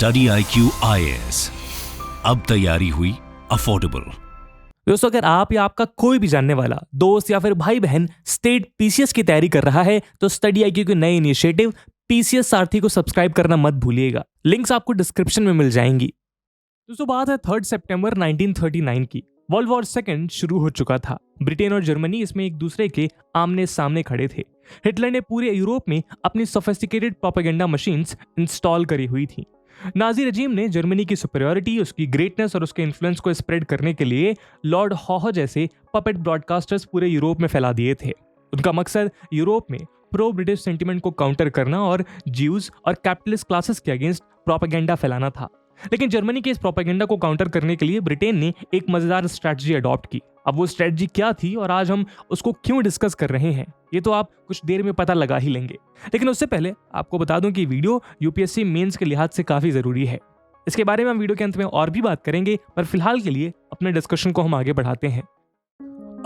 Study IQ IAS, अब तैयारी हुई अफोर्डेबल। दोस्तों, अगर आप या आपका कोई भी जानने वाला दोस्त या फिर भाई बहन स्टेट PCS की तैयारी कर रहा है तो स्टडी IQ के नए इनिशिएटिव PCS सारथी को सब्सक्राइब करना मत भूलिएगा। लिंक्स आपको डिस्क्रिप्शन में मिल जाएंगी। दोस्तों, बात है 3 सितंबर 1939 की। वर्ल्ड वॉर सेकंड शुरू हो चुका था। ब्रिटेन और जर्मनी इसमें एक दूसरे के आमने सामने खड़े थे। हिटलर ने पूरे यूरोप में अपनी सोफिस्टिकेटेड प्रोपेगेंडा मशीन्स इंस्टॉल करी हुई थी। नाजी रजीम ने जर्मनी की सुपीरियरिटी, उसकी ग्रेटनेस और उसके इन्फ्लुएंस को स्प्रेड करने के लिए लॉर्ड हॉह जैसे पपेट ब्रॉडकास्टर्स पूरे यूरोप में फैला दिए थे। उनका मकसद यूरोप में प्रो ब्रिटिश सेंटिमेंट को काउंटर करना और ज्यूज और कैपिटलिस्ट क्लासेस के अगेंस्ट प्रोपेगेंडा फैलाना था। लेकिन जर्मनी के इस प्रोपेगेंडा को काउंटर करने के लिए ब्रिटेन ने एक मजेदार स्ट्रैटेजी अडॉप्ट की। अब वो स्ट्रैटेजी क्या थी और आज हम उसको क्यों डिस्कस कर रहे हैं, ये तो आप कुछ देर में पता लगा ही लेंगे। लेकिन उससे पहले आपको बता दूं कि वीडियो UPSC मेंस के लिहाज से काफी जरूरी है। इसके बारे में हम वीडियो के अंत में और भी बात करेंगे, पर फिलहाल के लिए अपने डिस्कशन को हम आगे बढ़ाते हैं।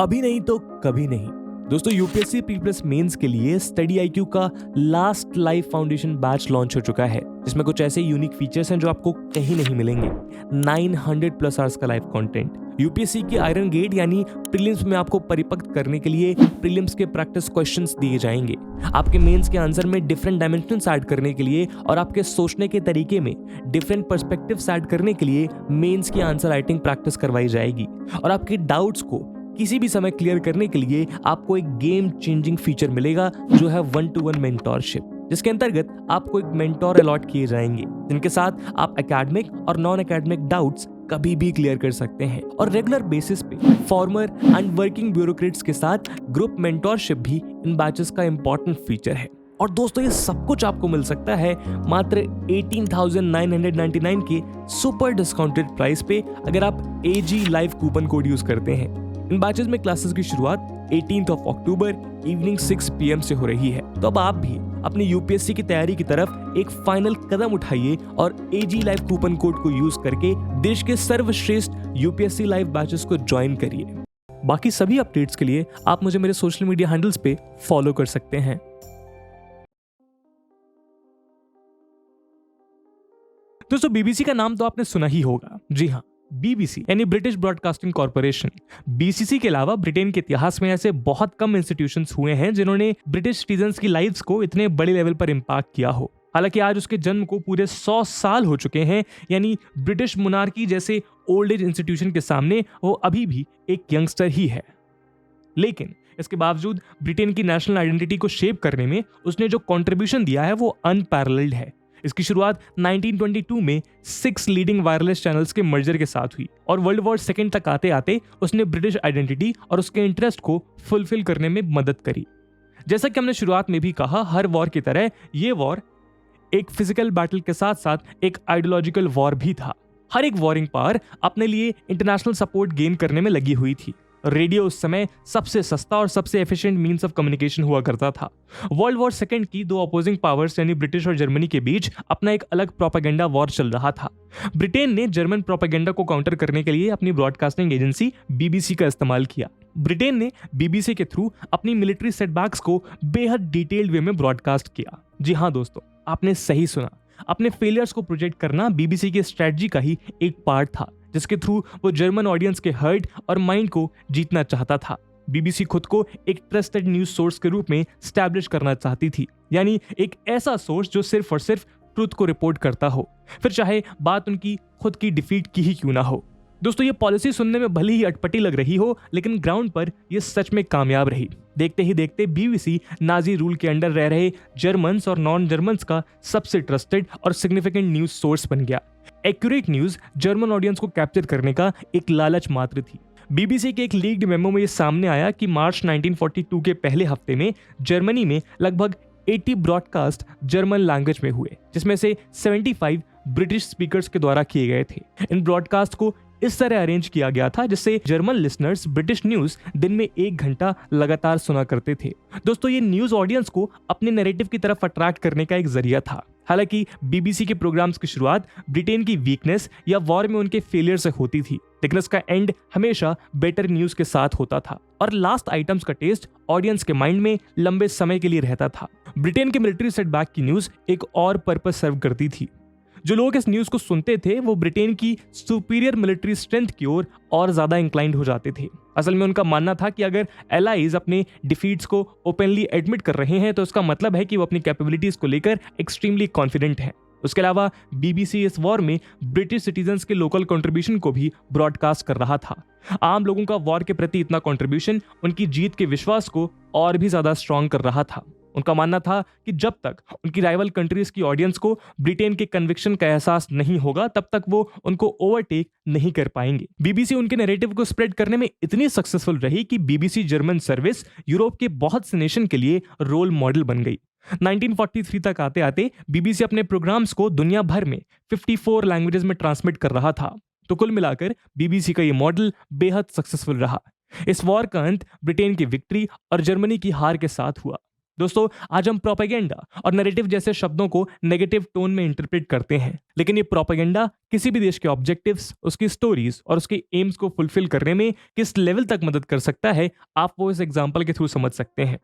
अभी नहीं तो कभी नहीं। दोस्तों, UPSC Pre+ मेंस के लिए स्टडी IQ का last live foundation batch launch हो चुका है, जिसमें कुछ ऐसे यूनिक फीचर्स हैं जो आपको कहीं नहीं मिलेंगे। 900+ आवर्स का लाइव कंटेंट, UPSC के आयरन गेट यानी प्रीलिम्स में आपको परिपक्व करने के लिए प्रीलिम्स के प्रैक्टिस क्वेश्चंस दिए जाएंगे। आपके मेंस के आंसर में डिफरेंट डायमेंशंस ऐड करने के लिए और आपके सोचने के तरीके में डिफरेंट पर्सपेक्टिव्स ऐड करने के लिए मेंस की आंसर राइटिंग प्रैक्टिस करवाई जाएगी। और आपके डाउट्स को किसी भी समय क्लियर करने के लिए आपको एक गेम चेंजिंग फीचर मिलेगा, जो है 1-to-1 मेंटोरशिप, जिसके अंतर्गत आपको एक मेंटोर अलॉट किए जाएंगे, जिनके साथ आप एकेडमिक और नॉन एकेडमिक डाउट्स कभी भी क्लियर कर सकते हैं। और रेगुलर बेसिस पे फॉर्मर एंड वर्किंग ब्यूरोक्रेट्स के साथ ग्रुप मेंटोरशिप भी इन बैचेस का इंपॉर्टेंट फीचर है। और दोस्तों, ये सब कुछ आपको मिल सकता है मात्र 18,999 के सुपर डिस्काउंटेड प्राइस पे, अगर आप AG live coupon code use करते हैं। इन बैचेस में क्लासेस की शुरुआत 18 अक्टूबर इवनिंग 6 PM से हो रही है। तो अब आप भी अपनी UPSC की तैयारी की तरफ एक फाइनल कदम उठाइए और AG लाइव कूपन कोड को यूज करके देश के सर्वश्रेष्ठ UPSC लाइव बैचेस को ज्वाइन करिए। बाकी सभी अपडेट्स के लिए आप मुझे मेरे सोशल मीडिया हैंडल्स पे फॉलो कर सकते हैं। दोस्तों, BBC का नाम तो आपने सुना ही होगा। जी हाँ, BBC यानी ब्रिटिश ब्रॉडकास्टिंग कॉर्पोरेशन। BCC के अलावा ब्रिटेन के इतिहास में ऐसे बहुत कम इंस्टीट्यूशंस हुए हैं जिन्होंने ब्रिटिश सिटीजन्स की लाइव्स को इतने बड़े लेवल पर इम्पैक्ट किया हो। हालांकि आज उसके जन्म को पूरे 100 साल हो चुके हैं, यानी ब्रिटिश मोनार्की जैसे ओल्ड एज इंस्टीट्यूशन के सामने वो अभी भी एक यंगस्टर ही है। लेकिन इसके बावजूद ब्रिटेन की नेशनल आइडेंटिटी को शेप करने में उसने जो कंट्रीब्यूशन दिया है वो अनपैरेलल्ड है। इसकी शुरुआत 1922 में 6 लीडिंग वायरलेस चैनल्स के मर्जर के साथ हुई और वर्ल्ड वॉर सेकंड तक आते आते उसने ब्रिटिश आइडेंटिटी और उसके इंटरेस्ट को फुलफिल करने में मदद करी। जैसा कि हमने शुरुआत में भी कहा, हर वॉर की तरह ये वॉर एक फिजिकल बैटल के साथ साथ एक आइडियोलॉजिकल वॉर भी था। हर एक वॉरिंग पावर अपने लिए इंटरनेशनल सपोर्ट गेन करने में लगी हुई थी। रेडियो उस समय सबसे सस्ता और सबसे एफिशिएंट मींस ऑफ कम्युनिकेशन हुआ करता था। वर्ल्ड वॉर सेकंड की दो अपोजिंग पावर्स यानी ब्रिटिश और जर्मनी के बीच अपना एक अलग प्रोपेगेंडा वॉर चल रहा था। ब्रिटेन ने जर्मन प्रोपेगेंडा को काउंटर करने के लिए अपनी ब्रॉडकास्टिंग एजेंसी BBC का इस्तेमाल किया। ब्रिटेन ने BBC के थ्रू अपनी मिलिट्री सेटबैक्स को बेहद डिटेल्ड वे में ब्रॉडकास्ट किया। जी हाँ दोस्तों, आपने सही सुना, अपने फेलियर्स को प्रोजेक्ट करना BBC की स्ट्रेटजी का ही एक पार्ट था, जिसके थ्रू वो जर्मन ऑडियंस के हार्ट और माइंड को जीतना चाहता था। BBC खुद को एक ट्रस्टेड न्यूज सोर्स के रूप में स्टैब्लिश करना चाहती थी, यानी एक ऐसा सोर्स जो सिर्फ और सिर्फ ट्रुथ को रिपोर्ट करता हो, फिर चाहे बात उनकी खुद की डिफीट की ही क्यों ना हो। दोस्तों, ये पॉलिसी सुनने में भले ही अटपटी लग रही हो, लेकिन ग्राउंड पर ये सच में कामयाब रही। देखते ही देखते BBC नाजी रूल के अंडर रह रहे जर्मन्स और नॉन जर्मन्स का सबसे ट्रस्टेड और सिग्निफिकेंट न्यूज सोर्स बन गया। एक्यूरेट न्यूज जर्मन ऑडियंस को कैप्चर करने का एक लालच मात्र थी। BBC के एक लीक्ड मेमो में ये सामने आया कि मार्च 1942 के पहले हफ्ते में जर्मनी में लगभग 80 ब्रॉडकास्ट जर्मन लैंग्वेज में हुए, जिसमें से 75 ब्रिटिश स्पीकर्स के द्वारा किए गए थे। इन ब्रॉडकास्ट को इस तरह अरेंज किया गया था जिससे जर्मन लिसनर्स ब्रिटिश न्यूज दिन में 1 घंटा लगातार सुना करते थे। दोस्तों, ये न्यूज ऑडियंस को अपने नैरेटिव की तरफ अट्रैक्ट करने का एक जरिया था। हालांकि BBC के प्रोग्राम्स की शुरुआत ब्रिटेन की वीकनेस या वॉर में उनके फेलियर से होती थी, लेकिन उसका एंड हमेशा बेटर न्यूज के साथ होता था और लास्ट आइटम्स का टेस्ट ऑडियंस के माइंड में लंबे समय के लिए रहता था। ब्रिटेन के मिलिट्री सेटबैक की न्यूज एक और पर्पस सर्व करती थी। जो लोग इस न्यूज को सुनते थे वो ब्रिटेन की सुपीरियर मिलिट्री स्ट्रेंथ की ओर और ज्यादा इंक्लाइंड हो जाते थे। असल में उनका मानना था कि अगर एलाइज अपने डिफीट्स को ओपनली एडमिट कर रहे हैं तो इसका मतलब है कि वो अपनी कैपेबिलिटीज को लेकर एक्सट्रीमली कॉन्फिडेंट हैं। उसके अलावा बीबीसी इस वॉर में ब्रिटिश सिटीजन्स के लोकल कंट्रीब्यूशन को भी ब्रॉडकास्ट कर रहा था। आम लोगों का वॉर के प्रति इतना कंट्रीब्यूशन उनकी जीत के विश्वास को और भी ज्यादा स्ट्रांग कर रहा था। उनका मानना था कि जब तक उनकी राइवल कंट्रीज की ऑडियंस को ब्रिटेन के कन्विक्शन का एहसास नहीं होगा तब तक वो उनको ओवरटेक नहीं कर पाएंगे। बीबीसी उनके नैरेटिव को स्प्रेड करने में इतनी सक्सेसफुल रही कि बीबीसी जर्मन सर्विस यूरोप के बहुत से नेशन के लिए रोल मॉडल बन गई। 1943 तक आते आते बीबीसी अपने प्रोग्राम्स को दुनिया भर में 54 लैंग्वेजेस में ट्रांसमिट कर रहा था। तो कुल मिलाकर बीबीसी का ये मॉडल बेहद सक्सेसफुल रहा। इस वॉर का अंत ब्रिटेन की विक्ट्री और जर्मनी की हार के साथ हुआ। दोस्तों, आज हम प्रोपेगेंडा और नैरेटिव जैसे शब्दों को नेगेटिव टोन में इंटरप्रेट करते हैं, लेकिन ये प्रोपेगेंडा किसी भी देश के ऑब्जेक्टिव्स, उसकी स्टोरीज और उसके एम्स को फुलफिल करने में किस लेवल तक मदद कर सकता है, आप वो इस एग्जांपल के थ्रू समझ सकते हैं।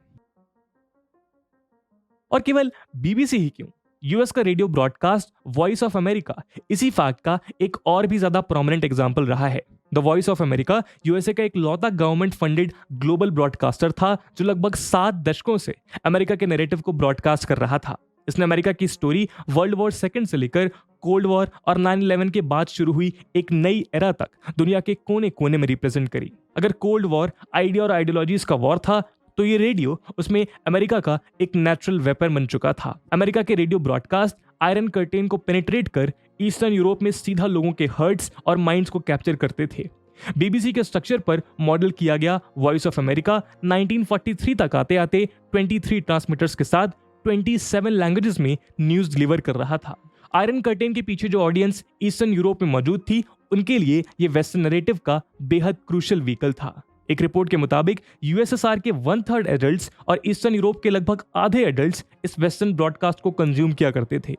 और केवल बीबीसी ही क्यों, यूएस का radio broadcast voice of America इसी फैक्ट का एक और भी ज्यादा प्रोमिनेंट एग्जांपल रहा है। The voice of America USA का एक लौता गवर्नमेंट फंडेड ग्लोबल ब्रॉडकास्टर था जो लगभग 7 दशकों से अमेरिका के नैरेटिव को ब्रॉडकास्ट कर रहा था। इसने अमेरिका की स्टोरी वर्ल्ड वॉर सेकंड से लेकर कोल्ड वॉर और 9/11 के बाद शुरू हुई एक नई एरा तक दुनिया के कोने कोने में रिप्रेजेंट करी। अगर कोल्ड वॉर आइडिया और आइडियोलॉजीज का वॉर था तो ये रेडियो उसमें अमेरिका का एक नेचुरल वेपन बन चुका था। अमेरिका के रेडियो ब्रॉडकास्ट आयरन कर्टेन को पेनिट्रेट कर ईस्टर्न यूरोप में सीधा लोगों के हर्ट्स और माइंड्स को कैप्चर करते थे। बीबीसी के स्ट्रक्चर पर मॉडल किया गया वॉइस ऑफ अमेरिका 1943 तक आते आते 23 ट्रांसमीटर्स के साथ 27 लैंग्वेजेस में न्यूज डिलीवर कर रहा था। आयरन कर्टेन के पीछे जो ऑडियंस ईस्टर्न यूरोप में मौजूद थी उनके लिए यह वेस्टर्न नैरेटिव का बेहद क्रूशियल व्हीकल था। एक रिपोर्ट के मुताबिक यूएसएसआर के 1/3 एडल्ट्स और ईस्टर्न यूरोप के लगभग आधे एडल्ट्स इस वेस्टर्न ब्रॉडकास्ट को कंज्यूम किया करते थे।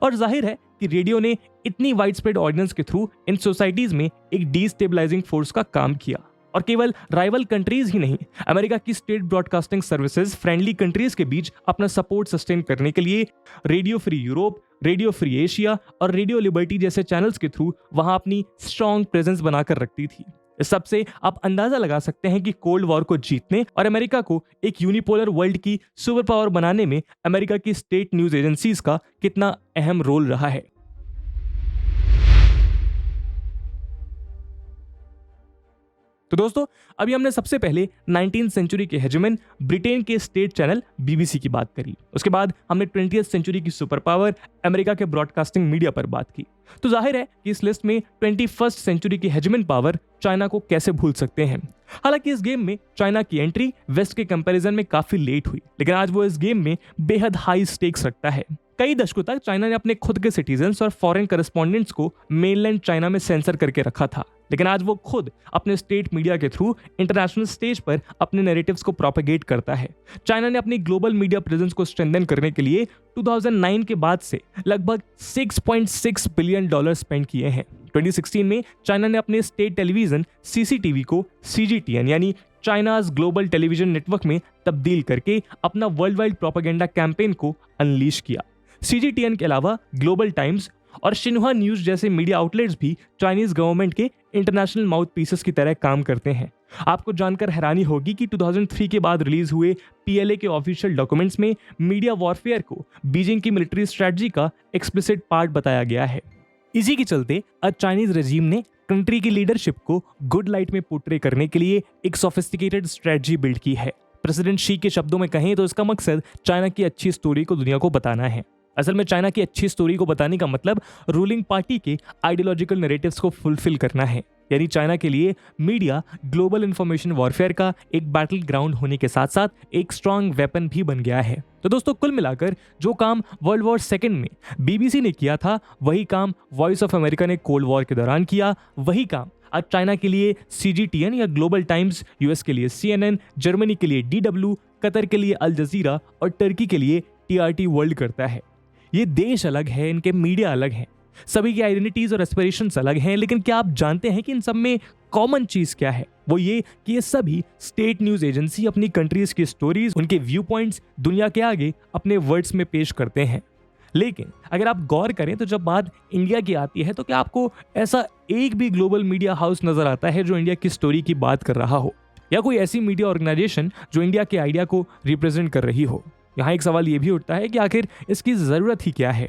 और जाहिर है कि रेडियो ने इतनी वाइड स्प्रेड ऑडियंस के थ्रू इन सोसाइटीज में एक डीस्टेबलाइजिंग फोर्स का काम किया। और केवल राइवल कंट्रीज ही नहीं, अमेरिका की state broadcasting services friendly countries के बीच अपना सपोर्ट सस्टेन करने के लिए radio free Europe, radio free Asia और रेडियो लिबर्टी जैसे चैनल्स के थ्रू वहां अपनी स्ट्रॉन्ग प्रेजेंस बनाकर रखती थी। इस सबसे आप अंदाजा लगा सकते हैं कि कोल्ड वॉर को जीतने और अमेरिका को एक यूनिपोलर वर्ल्ड की सुपर पावर बनाने में अमेरिका की स्टेट न्यूज एजेंसीज का कितना अहम रोल रहा है। तो दोस्तों, अभी हमने सबसे पहले 19th सेंचुरी के हेजेमन ब्रिटेन के स्टेट चैनल बीबीसी की बात करी। उसके बाद हमने 20th सेंचुरी की सुपर पावर अमेरिका के ब्रॉडकास्टिंग मीडिया पर बात की। तो जाहिर है कि इस लिस्ट में 21st सेंचुरी की हेजेमन पावर चाइना को कैसे भूल सकते हैं। हालांकि इस गेम में चाइना की एंट्री वेस्ट के कंपैरिजन में काफी लेट हुई, लेकिन आज वो इस गेम में बेहद हाई स्टेक्स रखता है। कई दशकों तक चाइना ने अपने खुद के सिटीजन्स और फॉरेन करेस्पॉन्डेंट्स को मेनलैंड चाइना में सेंसर करके रखा था, लेकिन आज वो खुद अपने स्टेट मीडिया के थ्रू इंटरनेशनल स्टेज पर अपने नैरेटिव्स को प्रोपेगेट करता है। चाइना ने अपनी ग्लोबल मीडिया प्रेजेंस को स्ट्रेंथन करने के लिए 2009 के बाद से लगभग $6.6 बिलियन स्पेंड किए हैं। 2016 में चाइना ने अपने स्टेट टेलीविजन सीसीटीवी को CGTN यानी चाइनाज ग्लोबल टेलीविजन नेटवर्क में तब्दील करके अपना वर्ल्ड वाइड प्रोपेगेंडा कैंपेन को अनलीश किया। CGTN के अलावा ग्लोबल टाइम्स और शिन्हुआ न्यूज जैसे मीडिया आउटलेट्स भी चाइनीज गवर्नमेंट के इंटरनेशनल माउथ पीसेस की तरह काम करते हैं। आपको जानकर हैरानी होगी कि 2003 के बाद रिलीज हुए PLA के ऑफिशियल डॉक्यूमेंट्स में मीडिया वॉरफेयर को बीजिंग की मिलिट्री स्ट्रेटजी का एक्सप्लिसिट पार्ट बताया गया है। इसी के चलते अब चाइनीज रेजिम ने कंट्री की लीडरशिप को गुड लाइट में पोर्ट्रे करने के लिए एक सोफिस्टिकेटेड स्ट्रेटजी बिल्ड की है। प्रेसिडेंट शी के शब्दों में कहें तो इसका मकसद चाइना की अच्छी स्टोरी को दुनिया को बताना है। असल में चाइना की अच्छी स्टोरी को बताने का मतलब रूलिंग पार्टी के आइडियोलॉजिकल नैरेटिव्स को फुलफिल करना है। यानी चाइना के लिए मीडिया ग्लोबल इंफॉर्मेशन वॉरफेयर का एक बैटल ग्राउंड होने के साथ साथ एक स्ट्रॉन्ग वेपन भी बन गया है। तो दोस्तों, कुल मिलाकर जो काम वर्ल्ड वॉर सेकंड में बीबीसी ने किया था, वही काम वॉइस ऑफ अमेरिका ने कोल्ड वॉर के दौरान किया। वही काम आज चाइना के लिए CGTN या ग्लोबल टाइम्स, यूएस के लिए CNN, जर्मनी के लिए DW, कतर के लिए अल जजीरा और टर्की के लिए TRT वर्ल्ड करता है। ये देश अलग है, इनके मीडिया अलग हैं, सभी की आइडेंटिटीज और एस्पिरेशंस अलग हैं, लेकिन क्या आप जानते हैं कि इन सब में कॉमन चीज क्या है? वो ये कि ये सभी स्टेट न्यूज एजेंसी अपनी कंट्रीज की स्टोरीज, उनके व्यू पॉइंट्स दुनिया के आगे अपने वर्ड्स में पेश करते हैं। लेकिन अगर आप गौर करें तो जब बात इंडिया की आती है तो क्या आपको ऐसा एक भी ग्लोबल मीडिया हाउस नजर आता है जो इंडिया की स्टोरी की बात कर रहा हो, या कोई ऐसी मीडिया ऑर्गेनाइजेशन जो इंडिया के आइडिया को रिप्रेजेंट कर रही हो? यहाँ एक सवाल यह भी उठता है कि आखिर इसकी जरूरत ही क्या है।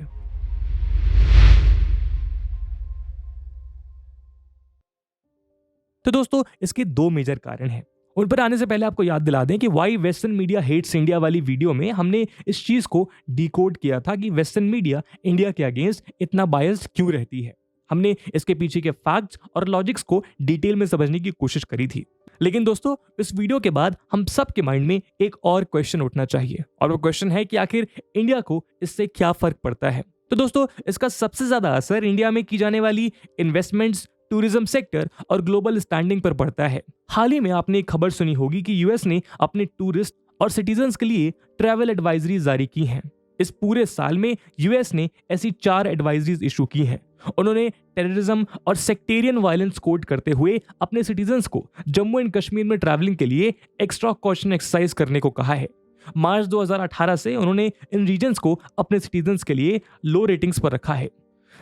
तो दोस्तों, इसके दो मेजर कारण हैं। उन पर आने से पहले आपको याद दिला दें कि why western media hates India वाली वीडियो में हमने इस चीज को डिकोड किया था कि वेस्टर्न मीडिया इंडिया के अगेंस्ट इतना बायस्ड क्यों रहती है। हमने इसके पीछे के फैक्ट्स और लॉजिक्स को डिटेल में समझने की कोशिश करी थी। लेकिन दोस्तों, इस वीडियो के बाद हम सब के माइंड में एक और क्वेश्चन उठना चाहिए, और वो क्वेश्चन है कि आखिर इंडिया को इससे क्या फर्क पड़ता है। तो दोस्तों, इसका सबसे ज्यादा असर इंडिया में की जाने वाली इन्वेस्टमेंट्स, टूरिज्म सेक्टर और ग्लोबल स्टैंडिंग पर पड़ता है। हाल ही में आपने एक खबर सुनी होगी कि यूएस ने अपने टूरिस्ट और सिटीजन्स के लिए ट्रैवल एडवाइजरी जारी की हैं। इस पूरे साल में यूएस ने ऐसी 4 एडवाइजरीज इशू की हैं। उन्होंने टेररिज्म और सेक्टेरियन वायलेंस कोट करते हुए अपने सिटीजन्स को जम्मू एंड कश्मीर में ट्रैवलिंग के लिए एक्स्ट्रा कॉशन एक्सरसाइज करने को कहा है। मार्च 2018 से उन्होंने इन रीजन्स को अपने सिटीजन्स के लिए लो रेटिंग्स पर रखा है।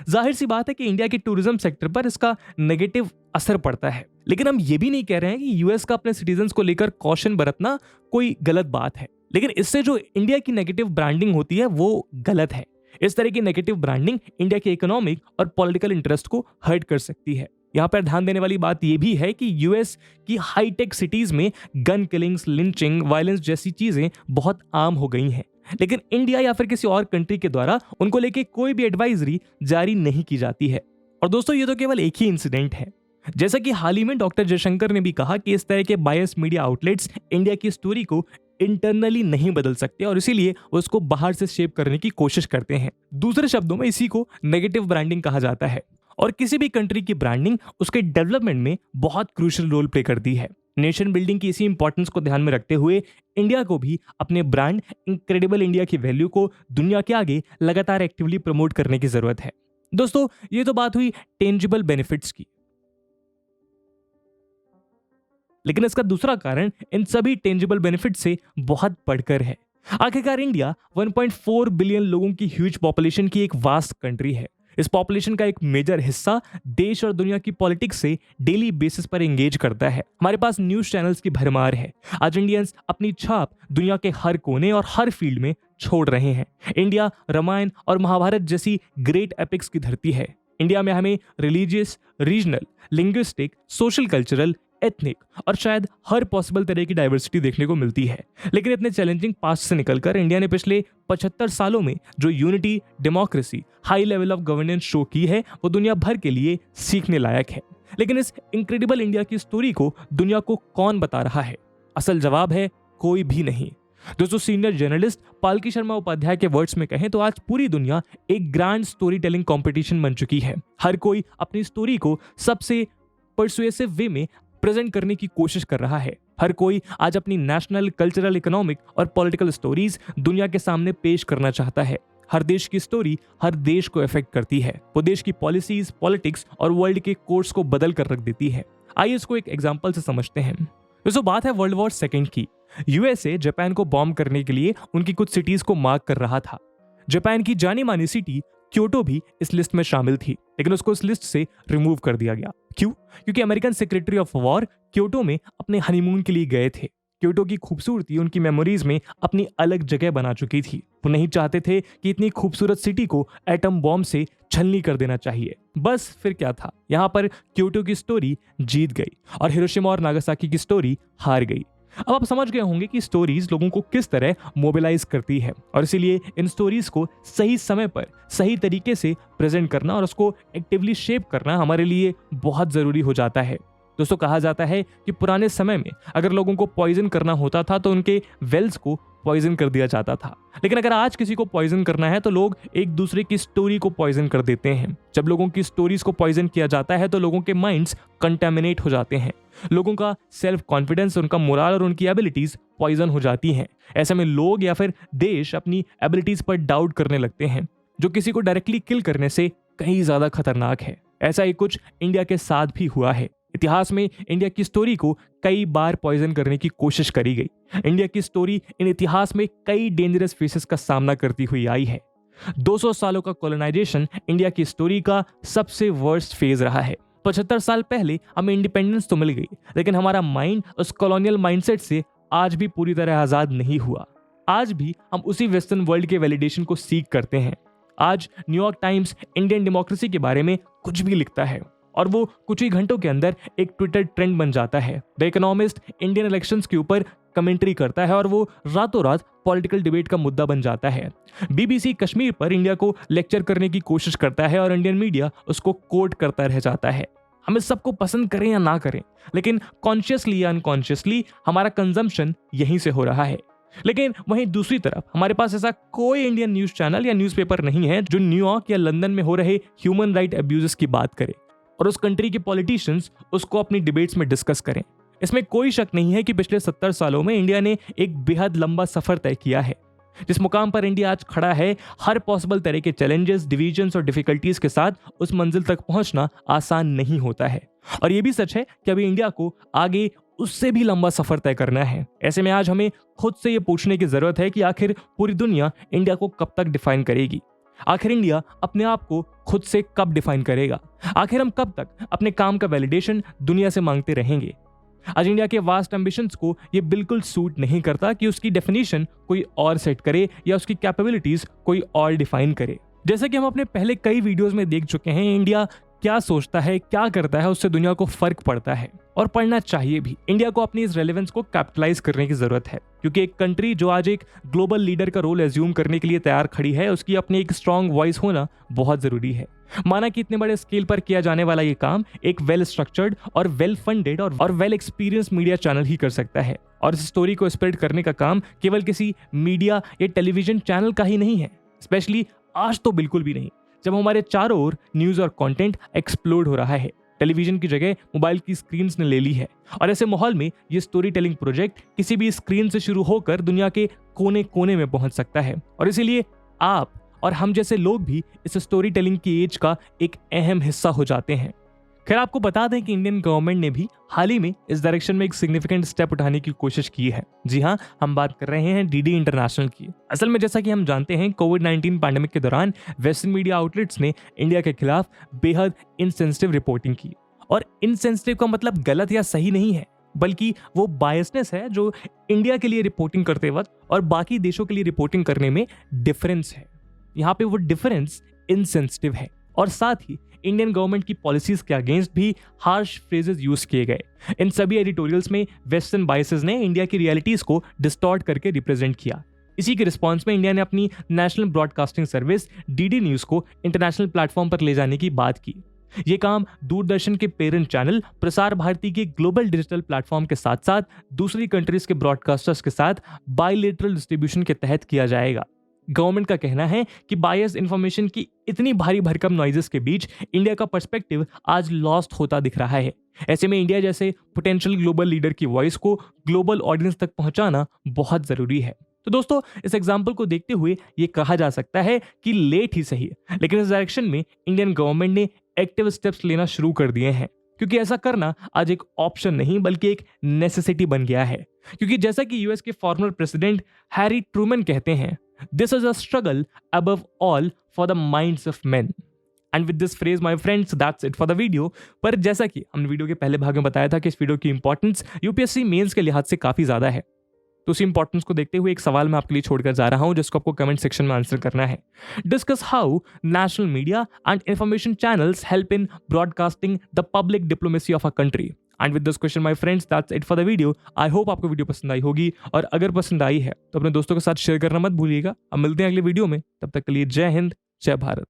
जाहिर सी बात है कि इंडिया के टूरिज्म सेक्टर पर इसका नेगेटिव असर पड़ता है, लेकिन हम ये भी नहीं कह रहे हैं कि यूएस का अपने सिटीजन्स को लेकर कॉशन बरतना कोई गलत बात है, लेकिन इससे जो इंडिया की नेगेटिव ब्रांडिंग होती है वो गलत है। इस तरह की नेगेटिव ब्रांडिंग इंडिया के इकोनॉमिक और पॉलिटिकल इंटरेस्ट को हर्ट कर सकती है। यहाँ पर ध्यान देने वाली बात यह भी है कि यूएस की हाईटेक सिटीज में गन किलिंग्स, लिंचिंग, वायलेंस जैसी चीजें बहुत आम हो गई हैं, लेकिन इंडिया या फिर किसी और कंट्री के द्वारा उनको लेके कोई भी एडवाइजरी जारी नहीं की जाती है। और दोस्तों, ये तो केवल एक ही इंसिडेंट है। जैसा कि हाल ही में डॉक्टर जयशंकर ने भी कहा कि इस तरह के बायस मीडिया आउटलेट्स इंडिया की स्टोरी को इंटरनली नहीं बदल सकते और इसीलिए उसको बाहर से शेप करने की कोशिश करते हैं। दूसरे शब्दों में इसी को नेगेटिव ब्रांडिंग कहा जाता है, और किसी भी कंट्री की ब्रांडिंग उसके डेवलपमेंट में बहुत क्रूशियल रोल प्ले करती है। नेशन बिल्डिंग की इसी इंपॉर्टेंस को ध्यान में रखते हुए इंडिया को भी अपने ब्रांड इनक्रेडिबल इंडिया की वैल्यू को दुनिया के आगे लगातार एक्टिवली प्रमोट करने की जरूरत है। दोस्तों, ये तो बात हुई टेंजिबल बेनिफिट्स की, लेकिन इसका दूसरा कारण इन सभी टेंजिबल बेनिफिट से बहुत बढ़कर है। आखिरकार इंडिया 1.4 बिलियन लोगों की ह्यूज पॉपुलेशन की एक वास्ट कंट्री है। इस पॉपुलेशन का एक मेजर हिस्सा देश और दुनिया की पॉलिटिक्स से डेली बेसिस पर एंगेज करता है। हमारे पास न्यूज चैनल्स की भरमार है। आज इंडियंस अपनी छाप दुनिया के हर कोने और हर फील्ड में छोड़ रहे हैं। इंडिया रामायण और महाभारत जैसी ग्रेट एपिक्स की धरती है। इंडिया में हमें religious, regional, linguistic, social, cultural, ethnic और शायद हर पॉसिबल तरह की डाइवर्सिटी देखने को मिलती है। लेकिन इतने चैलेंजिंग पास्ट से निकलकर इंडिया ने पिछले 75 सालों में जो unity, democracy, high level of governance show की है वो दुनिया भर के लिए सीखने लायक है। लेकिन इस इनक्रेडिबल इंडिया की स्टोरी को दुनिया को कौन बता रहा है? असल जवाब है कोई भी नहीं। दोस्तों, सीनियर जर्नलिस्ट पालकी शर्मा उपाध्याय के वर्ड्स में कहें तो आज पूरी दुनिया एक ग्रैंड स्टोरी टेलिंग कॉम्पिटिशन बन चुकी है। हर कोई अपनी स्टोरी को सबसे परसुएसिव वे में प्रेजेंट करने की कोशिश कर रहा है। हर कोई आज अपनी नेशनल, कल्चरल, इकोनॉमिक और पॉलिटिकल स्टोरीज दुनिया के सामने पेश करना चाहता है। हर देश की स्टोरी हर देश को इफेक्ट करती है। वो देश की पॉलिसीज, पॉलिटिक्स और वर्ल्ड के कोर्स को बदल कर रख देती है। आइए इसको एक एग्जांपल से समझते हैं। दोस्तों, बात है वर्ल्ड वॉर सेकेंड की। यूएसए जापान को बॉम्ब करने के लिए उनकी कुछ सिटीज को मार्क कर रहा था। जापान की जानी मानी सिटी क्योटो भी इस लिस्ट में शामिल थी, लेकिन उसको इस लिस्ट से रिमूव कर दिया गया। क्यों? क्योंकि American secretary of war Kyoto में अपने हनीमून के लिए गए थे। क्योटो की खूबसूरती उनकी मेमोरीज में अपनी अलग जगह बना चुकी थी। वो नहीं चाहते थे कि इतनी खूबसूरत सिटी को एटम बॉम्ब से छलनी कर देना चाहिए। बस फिर क्या था, यहाँ पर क्योटो की स्टोरी जीत गई और हिरोशिमा और नागासाकी की स्टोरी हार गई। अब आप समझ गए होंगे कि स्टोरीज लोगों को किस तरह मोबिलाइज करती है, और इसीलिए इन स्टोरीज को सही समय पर सही तरीके से प्रेजेंट करना और उसको एक्टिवली शेप करना हमारे लिए बहुत जरूरी हो जाता है। दोस्तों, कहा जाता है कि पुराने समय में अगर लोगों को पॉइजन करना होता था तो उनके वेल्स को पॉइजन कर दिया जाता था, लेकिन अगर आज किसी को पॉइजन करना है तो लोग एक दूसरे की स्टोरी को पॉइजन कर देते हैं। जब लोगों की स्टोरीज को पॉइजन किया जाता है तो लोगों के माइंड्स कंटेमिनेट हो जाते हैं। लोगों का सेल्फ कॉन्फिडेंस, उनका मोरल और उनकी एबिलिटीज पॉइजन हो जाती हैं। ऐसे में लोग या फिर देश अपनी एबिलिटीज पर डाउट करने लगते हैं, जो किसी को डायरेक्टली किल करने से कहीं ज्यादा खतरनाक है। ऐसा ही कुछ इंडिया के साथ भी हुआ है। इतिहास में इंडिया की स्टोरी को कई बार पॉइजन करने की कोशिश करी गई। इंडिया की स्टोरी इन इतिहास में कई डेंजरस फेसेस का सामना करती हुई आई है। 200 सालों का कॉलोनाइजेशन इंडिया की स्टोरी का सबसे वर्स्ट फेज रहा है। 75 साल पहले हमें इंडिपेंडेंस तो मिल गई, लेकिन हमारा माइंड उस कॉलोनियल माइंडसेट से आज भी पूरी तरह आजाद नहीं हुआ। आज भी हम उसी वेस्टर्न वर्ल्ड के वैलिडेशन को सीक करते हैं। आज न्यूयॉर्क टाइम्स इंडियन डेमोक्रेसी के बारे में कुछ भी लिखता है और वो कुछ ही घंटों के अंदर एक ट्विटर ट्रेंड बन जाता है। द इकोनॉमिस्ट इंडियन इलेक्शंस के ऊपर कमेंट्री करता है और वो रातों रात पॉलिटिकल डिबेट का मुद्दा बन जाता है। बीबीसी कश्मीर पर इंडिया को लेक्चर करने की कोशिश करता है और इंडियन मीडिया उसको कोट करता रह जाता है। हम इस सबको पसंद करें या ना करें, लेकिन कॉन्शियसली या अनकॉन्शियसली हमारा कंजम्पशन यहीं से हो रहा है। लेकिन वहीं दूसरी तरफ हमारे पास ऐसा कोई इंडियन न्यूज चैनल या न्यूज़पेपर नहीं है जो न्यूयॉर्क या लंदन में हो रहे ह्यूमन राइट अब्यूजेस की बात करे और उस कंट्री के पॉलिटिशियंस उसको अपनी डिबेट्स में डिस्कस करें। इसमें कोई शक नहीं है कि पिछले 70 सालों में इंडिया ने एक बेहद लंबा सफर तय किया है। जिस मुकाम पर इंडिया आज खड़ा है, हर पॉसिबल तरह के चैलेंजेस, डिवीजन्स और डिफिकल्टीज के साथ उस मंजिल तक पहुंचना आसान नहीं होता है। और यह भी सच है कि अभी इंडिया को आगे उससे भी लंबा सफर तय करना है। ऐसे में आज हमें खुद से ये पूछने की जरूरत है कि आखिर पूरी दुनिया इंडिया को कब तक डिफाइन करेगी? आखिर इंडिया अपने आप को खुद से कब डिफाइन करेगा? आखिर हम कब तक अपने काम का वैलिडेशन दुनिया से मांगते रहेंगे? आज इंडिया के वास्ट एम्बिशंस को ये बिल्कुल सूट नहीं करता कि उसकी डेफिनेशन कोई और सेट करे या उसकी कैपेबिलिटीज कोई और डिफाइन करे। जैसे कि हम अपने पहले कई वीडियोस में देख चुके हैं, इंडिया क्या सोचता है, क्या करता है, उससे दुनिया को फर्क पड़ता है और पड़ना चाहिए भी। इंडिया को अपनी इस रेलेवेंस को कैपिटलाइज करने की जरूरत है, क्योंकि एक कंट्री जो आज एक ग्लोबल लीडर का रोल एज्यूम करने के लिए तैयार खड़ी है, उसकी अपनी एक स्ट्रॉन्ग वॉइस होना बहुत जरूरी है। माना कि इतने बड़े स्केल पर किया जाने वाला ये काम एक वेल स्ट्रक्चर्ड और वेल फंडेड और वेल एक्सपीरियंस मीडिया चैनल ही कर सकता है। और इस स्टोरी को स्प्रेड करने का काम केवल किसी मीडिया या टेलीविजन चैनल का ही नहीं है, स्पेशली आज तो बिल्कुल भी नहीं, जब हमारे चारों ओर न्यूज और कंटेंट एक्सप्लोड हो रहा है। टेलीविजन की जगह मोबाइल की स्क्रीन्स ने ले ली है और ऐसे माहौल में ये स्टोरी टेलिंग प्रोजेक्ट किसी भी स्क्रीन से शुरू होकर दुनिया के कोने कोने में पहुंच सकता है। और इसीलिए आप और हम जैसे लोग भी इस स्टोरी टेलिंग की एज का एक अहम हिस्सा हो जाते हैं। खैर, आपको बता दें कि इंडियन गवर्नमेंट ने भी हाल ही में इस डायरेक्शन में एक सिग्निफिकेंट स्टेप उठाने की कोशिश की है। जी हाँ, हम बात कर रहे हैं डीडी इंटरनेशनल की। असल में जैसा कि हम जानते हैं, कोविड-19 पैंडेमिक के दौरान वेस्टर्न मीडिया आउटलेट्स ने इंडिया के खिलाफ बेहद इनसेंसिटिव रिपोर्टिंग की। और इनसेंसिटिव का मतलब गलत या सही नहीं है, बल्कि वो बायसनेस है जो इंडिया के लिए रिपोर्टिंग करते वक्त और बाकी देशों के लिए रिपोर्टिंग करने में डिफरेंस है। यहाँ पे वो डिफरेंस इनसेंसिटिव है और साथ ही इंडियन गवर्नमेंट की पॉलिसीज के अगेंस्ट भी हार्श फ्रेजेस यूज किए गए। इन सभी एडिटोरियल्स में वेस्टर्न बायसेस ने इंडिया की रियलिटीज को डिस्टॉर्ट करके रिप्रेजेंट किया। इसी के रिस्पॉन्स में इंडिया ने अपनी national broadcasting service DD news को इंटरनेशनल प्लेटफॉर्म पर ले जाने की बात की। ये काम दूरदर्शन के पेरेंट चैनल प्रसार भारती के ग्लोबल डिजिटल प्लेटफॉर्म के साथ साथ दूसरी कंट्रीज के ब्रॉडकास्टर्स के साथ बायलैटरल डिस्ट्रीब्यूशन के तहत किया जाएगा। गवर्नमेंट का कहना है कि बायस इंफॉर्मेशन की इतनी भारी भरकम नॉइजेस के बीच इंडिया का पर्सपेक्टिव आज लॉस्ट होता दिख रहा है। ऐसे में इंडिया जैसे पोटेंशियल ग्लोबल लीडर की वॉइस को ग्लोबल ऑडियंस तक पहुंचाना बहुत जरूरी है। तो दोस्तों, इस एग्जाम्पल को देखते हुए ये कहा जा सकता है कि लेट ही सही, लेकिन इस डायरेक्शन में इंडियन गवर्नमेंट ने एक्टिव स्टेप्स लेना शुरू कर दिए हैं, क्योंकि ऐसा करना आज एक ऑप्शन नहीं बल्कि एक नेसेसिटी बन गया है। क्योंकि जैसा कि यूएस के फॉर्मर प्रेसिडेंट हैरी ट्रूमैन कहते हैं, this is a struggle above all for the minds of main. And with this phrase my friends, that's it for the video. पर जैसा कि हमने वीडियो के पहले भाग में बताया था कि इस वीडियो की इंपॉर्टेंस यूपीएससी मेंस के लिहाज से काफी ज्यादा है, तो उसी इंपॉर्टेंस को देखते हुए एक सवाल मैं आपके लिए छोड़कर जा रहा हूं, जिसको आपको कमेंट सेक्शन में आंसर करना है। Discuss how national media and information channels help in broadcasting the public diplomacy of a country. And with this question my friends, that's it for the video. I hope आपको video पसंद आई होगी, और अगर पसंद आई है तो अपने दोस्तों के साथ शेयर करना मत भूलिएगा। अब मिलते हैं अगले वीडियो में, तब तक के लिए जय हिंद, जय भारत।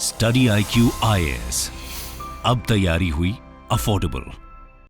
स्टडी IQ IAS, अब तैयारी हुई अफोर्डेबल।